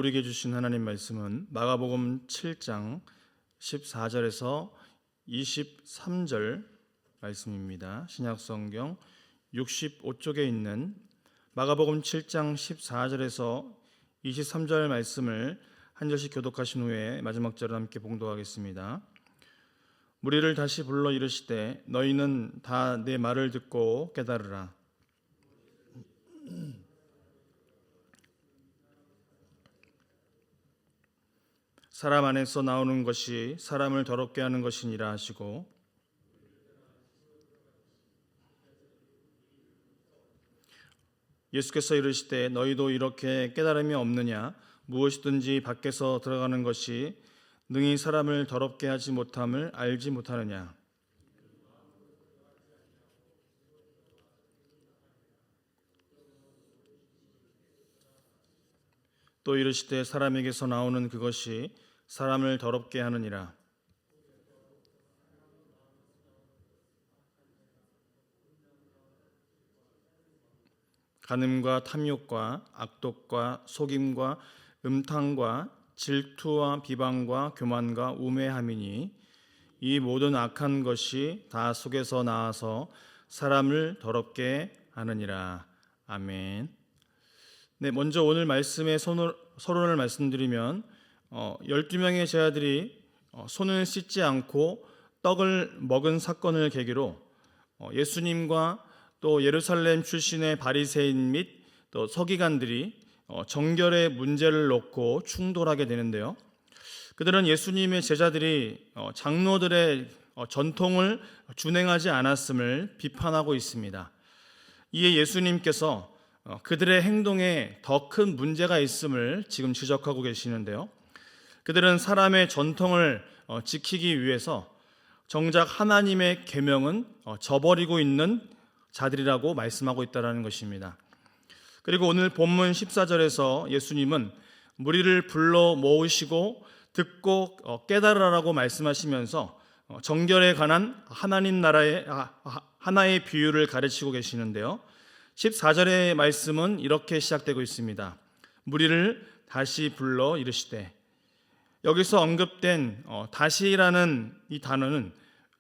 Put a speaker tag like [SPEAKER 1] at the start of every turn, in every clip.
[SPEAKER 1] 우리에게 주신 하나님 말씀은 마가복음 7장 14절에서 23절 말씀입니다. 신약성경 65쪽에 있는 마가복음 7장 14절에서 23절 말씀을 한 절씩 교독하신 후에 마지막 절을 함께 봉독하겠습니다. 무리를 다시 불러 이르시되 너희는 다 내 말을 듣고 깨달으라. 사람 안에서 나오는 것이 사람을 더럽게 하는 것이니라 하시고, 예수께서 이르시되 너희도 이렇게 깨달음이 없느냐? 무엇이든지 밖에서 들어가는 것이 능히 사람을 더럽게 하지 못함을 알지 못하느냐? 또 이르시되 사람에게서 나오는 그것이 사람을 더럽게 하느니라. 간음과 탐욕과 악독과 속임과 음탕과 질투와 비방과 교만과 우매함이니 이 모든 악한 것이 다 속에서 나와서 사람을 더럽게 하느니라. 아멘. 네, 먼저 오늘 말씀의 서론을 말씀드리면 12명의 제자들이 손을 씻지 않고 떡을 먹은 사건을 계기로 예수님과 또 예루살렘 출신의 바리새인 및 또 서기관들이 정결의 문제를 놓고 충돌하게 되는데요. 그들은 예수님의 제자들이 장로들의 전통을 준행하지 않았음을 비판하고 있습니다. 이에 예수님께서 그들의 행동에 더 큰 문제가 있음을 지금 지적하고 계시는데요. 그들은 사람의 전통을 지키기 위해서 정작 하나님의 계명은 저버리고 있는 자들이라고 말씀하고 있다는 것입니다. 그리고 오늘 본문 14절에서 예수님은 무리를 불러 모으시고 듣고 깨달으라고 말씀하시면서 정결에 관한 하나님 나라의 하나의 비유를 가르치고 계시는데요. 14절의 말씀은 이렇게 시작되고 있습니다. 무리를 다시 불러 이르시되, 여기서 언급된 다시라는 이 단어는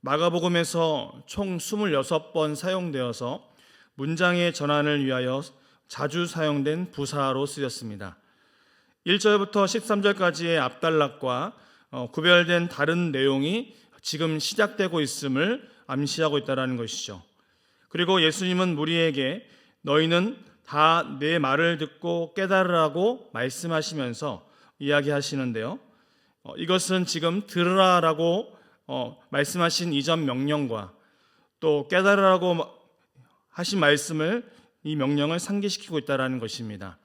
[SPEAKER 1] 마가복음에서 총 26번 사용되어서 문장의 전환을 위하여 자주 사용된 부사로 쓰였습니다. 1절부터 13절까지의 앞단락과 구별된 다른 내용이 지금 시작되고 있음을 암시하고 있다는 것이죠. 그리고 예수님은 무리에게 너희는 다 내 말을 듣고 깨달으라고 말씀하시면서 이야기하시는데요. 이것은 지금 들으라라고 말씀하신 이전 명령과 또 깨달으라고 하신 말씀을 이 명령을 상기시키고 있다는 것입니다.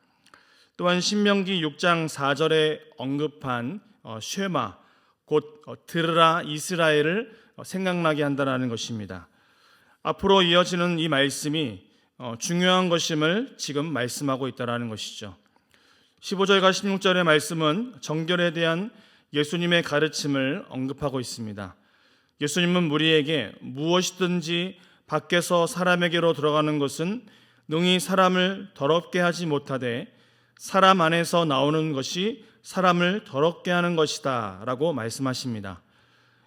[SPEAKER 1] 또한 신명기 6장 4절에 언급한 쉐마, 곧 들으라 이스라엘을 생각나게 한다는 것입니다. 앞으로 이어지는 이 말씀이 중요한 것임을 지금 말씀하고 있다는 것이죠. 15절과 16절의 말씀은 정결에 대한 예수님의 가르침을 언급하고 있습니다. 예수님은 무리에게 무엇이든지 밖에서 사람에게로 들어가는 것은 능히 사람을 더럽게 하지 못하되 사람 안에서 나오는 것이 사람을 더럽게 하는 것이다 라고 말씀하십니다.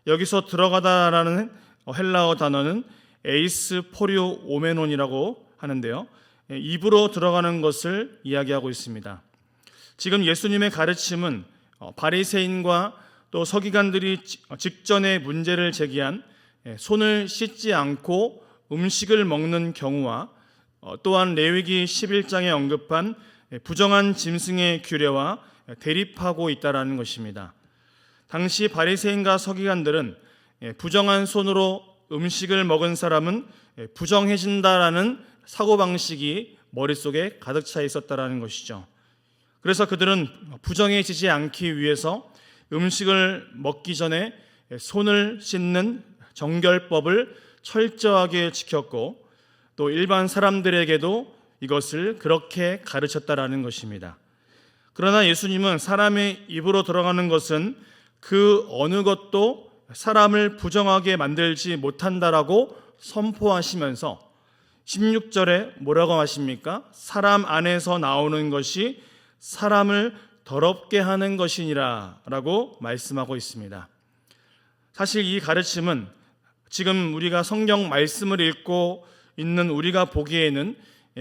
[SPEAKER 1] 여기서 들어가다라는 헬라어 단어는 에이스 포리오 오메논이라고 하는데요, 입으로 들어가는 것을 이야기하고 있습니다. 지금 예수님의 가르침은 바리새인과 또 서기관들이 직전에 문제를 제기한 손을 씻지 않고 음식을 먹는 경우와 또한 레위기 11장에 언급한 부정한 짐승의 규례와 대립하고 있다는 것입니다. 당시 바리새인과 서기관들은 부정한 손으로 음식을 먹은 사람은 부정해진다라는 사고방식이 머릿속에 가득 차 있었다는 것이죠. 그래서 그들은 부정해지지 않기 위해서 음식을 먹기 전에 손을 씻는 정결법을 철저하게 지켰고 또 일반 사람들에게도 이것을 그렇게 가르쳤다라는 것입니다. 그러나 예수님은 사람의 입으로 들어가는 것은 그 어느 것도 사람을 부정하게 만들지 못한다라고 선포하시면서 16절에 뭐라고 하십니까? 사람 안에서 나오는 것이 사람을 더럽게 하는 것이니라 라고 말씀하고 있습니다. 사실 이 가르침은 지금 우리가 성경 말씀을 읽고 있는 우리가 보기에는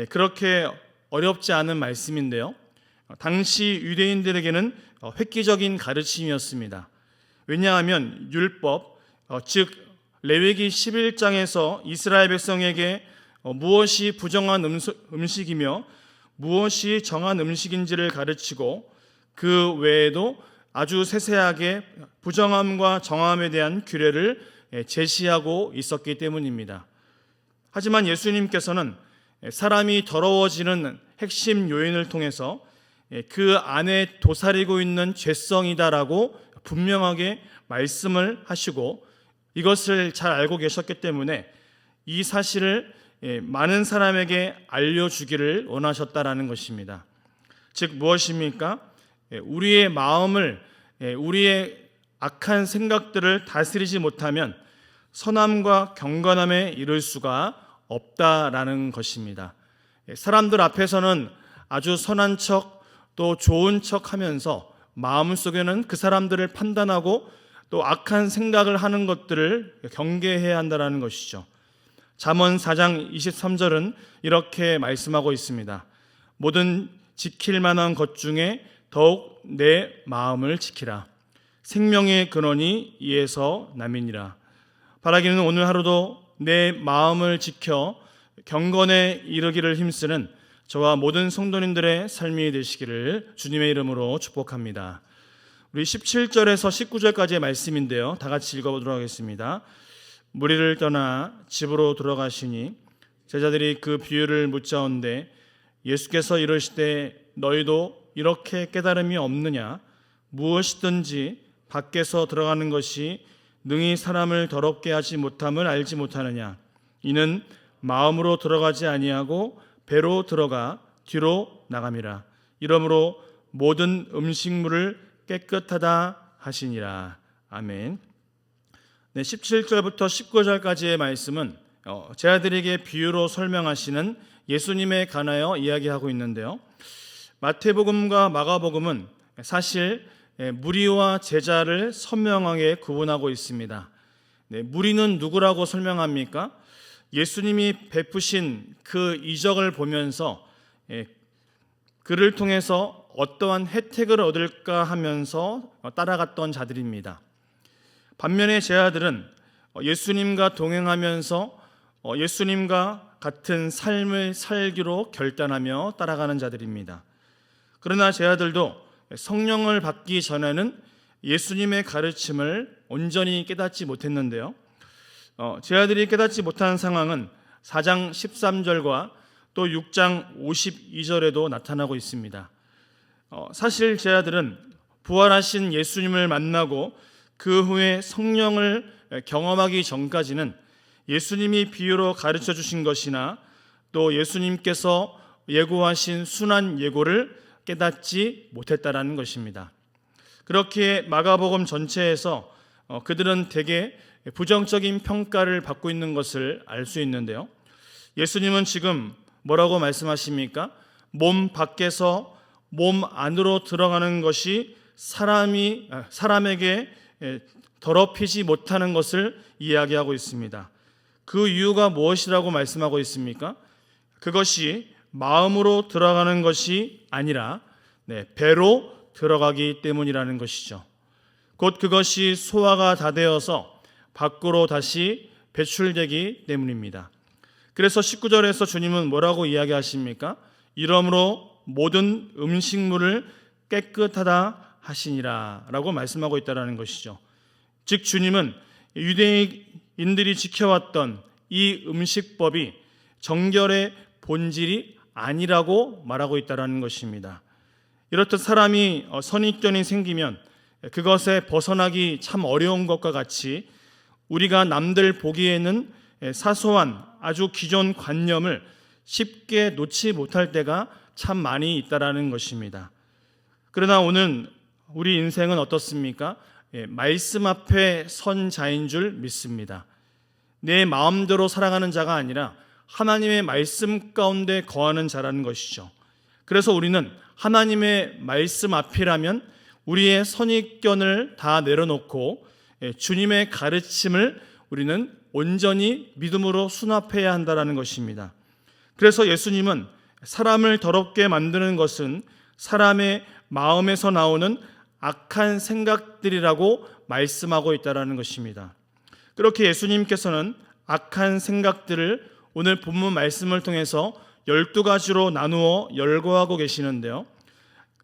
[SPEAKER 1] 그렇게 어렵지 않은 말씀인데요, 당시 유대인들에게는 획기적인 가르침이었습니다. 왜냐하면 율법, 즉 레위기 11장에서 이스라엘 백성에게 무엇이 부정한 음식이며 무엇이 정한 음식인지를 가르치고, 그 외에도 아주 세세하게 부정함과 정함에 대한 규례를 제시하고 있었기 때문입니다. 하지만 예수님께서는 사람이 더러워지는 핵심 요인을 통해서 그 안에 도사리고 있는 죄성이다라고 분명하게 말씀을 하시고, 이것을 잘 알고 계셨기 때문에 이 사실을 많은 사람에게 알려주기를 원하셨다라는 것입니다. 즉 무엇입니까? 우리의 마음을, 우리의 악한 생각들을 다스리지 못하면 선함과 경건함에 이를 수가 없다라는 것입니다. 사람들 앞에서는 아주 선한 척, 또 좋은 척 하면서 마음속에는 그 사람들을 판단하고 또 악한 생각을 하는 것들을 경계해야 한다는 것이죠. 잠언 4장 23절은 이렇게 말씀하고 있습니다. 모든 지킬 만한 것 중에 더욱 내 마음을 지키라. 생명의 근원이 이에서 남이니라. 바라기는 오늘 하루도 내 마음을 지켜 경건에 이르기를 힘쓰는 저와 모든 성도님들의 삶이 되시기를 주님의 이름으로 축복합니다. 우리 17절에서 19절까지의 말씀인데요, 다 같이 읽어보도록 하겠습니다. 무리를 떠나 집으로 들어가시니 제자들이 그 비유를 묻자온데 예수께서 이르시되 너희도 이렇게 깨달음이 없느냐? 무엇이든지 밖에서 들어가는 것이 능히 사람을 더럽게 하지 못함을 알지 못하느냐? 이는 마음으로 들어가지 아니하고 배로 들어가 뒤로 나감이라. 이러므로 모든 음식물을 깨끗하다 하시니라. 아멘. 17절부터 19절까지의 말씀은 제자들에게 비유로 설명하시는 예수님에 관하여 이야기하고 있는데요, 마태복음과 마가복음은 사실 무리와 제자를 선명하게 구분하고 있습니다. 무리는 누구라고 설명합니까? 예수님이 베푸신 그 이적을 보면서 그를 통해서 어떠한 혜택을 얻을까 하면서 따라갔던 자들입니다. 반면에 제자들은 예수님과 동행하면서 예수님과 같은 삶을 살기로 결단하며 따라가는 자들입니다. 그러나 제자들도 성령을 받기 전에는 예수님의 가르침을 온전히 깨닫지 못했는데요, 제자들이 깨닫지 못한 상황은 4장 13절과 또 6장 52절에도 나타나고 있습니다. 사실 제자들은 부활하신 예수님을 만나고 그 후에 성령을 경험하기 전까지는 예수님이 비유로 가르쳐 주신 것이나 또 예수님께서 예고하신 순한 예고를 깨닫지 못했다라는 것입니다. 그렇게 마가복음 전체에서 그들은 대개 부정적인 평가를 받고 있는 것을 알 수 있는데요, 예수님은 지금 뭐라고 말씀하십니까? 몸 밖에서 몸 안으로 들어가는 것이 사람에게 더럽히지 못하는 것을 이야기하고 있습니다. 그 이유가 무엇이라고 말씀하고 있습니까? 그것이 마음으로 들어가는 것이 아니라 배로 들어가기 때문이라는 것이죠. 곧 그것이 소화가 다 되어서 밖으로 다시 배출되기 때문입니다. 그래서 19절에서 주님은 뭐라고 이야기하십니까? 이러므로 모든 음식물을 깨끗하다 하시니라 라고 말씀하고 있다는 것이죠. 즉 주님은 유대인들이 지켜왔던 이 음식법이 정결의 본질이 아니라고 말하고 있다는 것입니다. 이렇듯 사람이 선입견이 생기면 그것에 벗어나기 참 어려운 것과 같이 우리가 남들 보기에는 사소한 아주 기존 관념을 쉽게 놓지 못할 때가 참 많이 있다라는 것입니다. 그러나 오늘 우리 인생은 어떻습니까? 말씀 앞에 선 자인 줄 믿습니다. 내 마음대로 살아가는 자가 아니라 하나님의 말씀 가운데 거하는 자라는 것이죠. 그래서 우리는 하나님의 말씀 앞이라면 우리의 선입견을 다 내려놓고 주님의 가르침을 우리는 온전히 믿음으로 수납해야 한다는 것입니다. 그래서 예수님은 사람을 더럽게 만드는 것은 사람의 마음에서 나오는 악한 생각들이라고 말씀하고 있다는 것입니다. 그렇게 예수님께서는 악한 생각들을 오늘 본문 말씀을 통해서 12가지로 나누어 열거하고 계시는데요.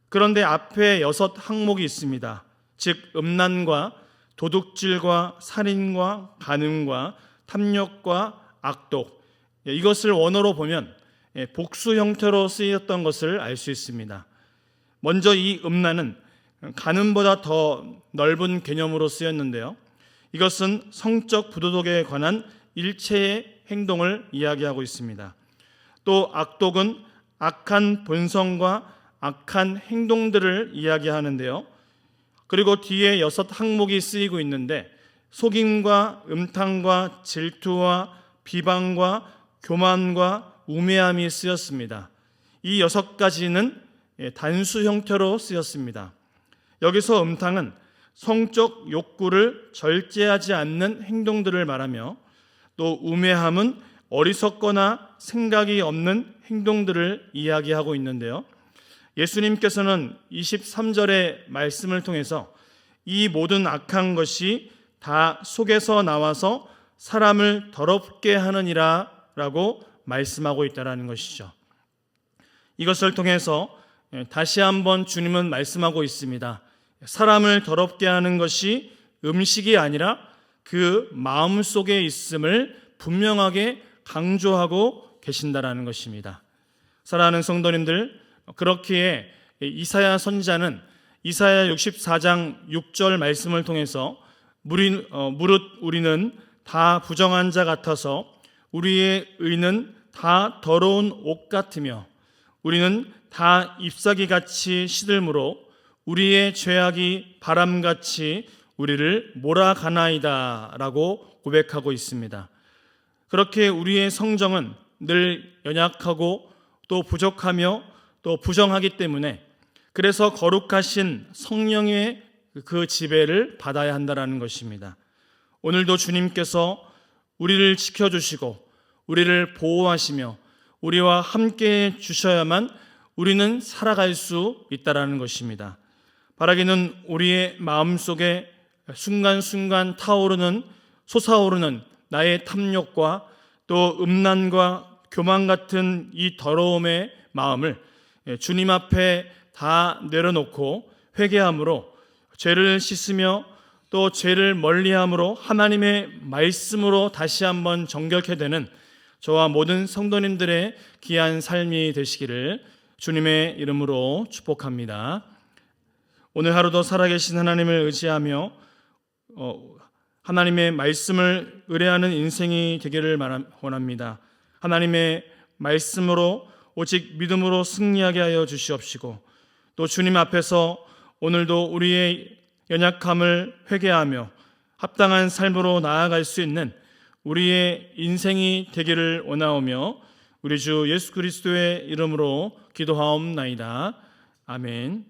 [SPEAKER 1] 그런데 앞에 6항목이 있습니다. 즉 음란과 도둑질과 살인과 간음과 탐욕과 악독, 이것을 원어로 보면 복수 형태로 쓰였던 것을 알 수 있습니다. 먼저 이 음란은 간음보다 더 넓은 개념으로 쓰였는데요. 이것은 성적 부도덕에 관한 일체의 행동을 이야기하고 있습니다. 또 악독은 악한 본성과 악한 행동들을 이야기하는데요. 그리고 뒤에 6항목이 쓰이고 있는데 속임과 음탕과 질투와 비방과 교만과 우매함이 쓰였습니다. 이 6가지는 단수 형태로 쓰였습니다. 여기서 음탕은 성적 욕구를 절제하지 않는 행동들을 말하며 또 우매함은 어리석거나 생각이 없는 행동들을 이야기하고 있는데요. 예수님께서는 23절의 말씀을 통해서 이 모든 악한 것이 다 속에서 나와서 사람을 더럽게 하느니라 라고 말씀하고 있다는 것이죠. 이것을 통해서 다시 한번 주님은 말씀하고 있습니다. 사람을 더럽게 하는 것이 음식이 아니라 그 마음 속에 있음을 분명하게 강조하고 계신다라는 것입니다. 사랑하는 성도님들, 그렇기에 이사야 선지자는 이사야 64장 6절 말씀을 통해서 무릇 우리는 다 부정한 자 같아서 우리의 의는 다 더러운 옷 같으며 우리는 다 잎사귀같이 시들므로 우리의 죄악이 바람같이 우리를 몰아가나이다 라고 고백하고 있습니다. 그렇게 우리의 성정은 늘 연약하고 또 부족하며 또 부정하기 때문에 그래서 거룩하신 성령의 그 지배를 받아야 한다는 것입니다. 오늘도 주님께서 우리를 지켜주시고 우리를 보호하시며 우리와 함께 주셔야만 우리는 살아갈 수 있다는 것입니다. 바라기는 우리의 마음속에 순간순간 솟아오르는 나의 탐욕과 또 음란과 교만 같은 이 더러움의 마음을 주님 앞에 다 내려놓고 회개함으로 죄를 씻으며 또 죄를 멀리함으로 하나님의 말씀으로 다시 한번 정결케 되는 저와 모든 성도님들의 귀한 삶이 되시기를 주님의 이름으로 축복합니다. 오늘 하루도 살아계신 하나님을 의지하며 하나님의 말씀을 의뢰하는 인생이 되기를 원합니다. 하나님의 말씀으로 오직 믿음으로 승리하게 하여 주시옵시고 또 주님 앞에서 오늘도 우리의 연약함을 회개하며 합당한 삶으로 나아갈 수 있는 우리의 인생이 되기를 원하오며 우리 주 예수 그리스도의 이름으로 기도하옵나이다. 아멘.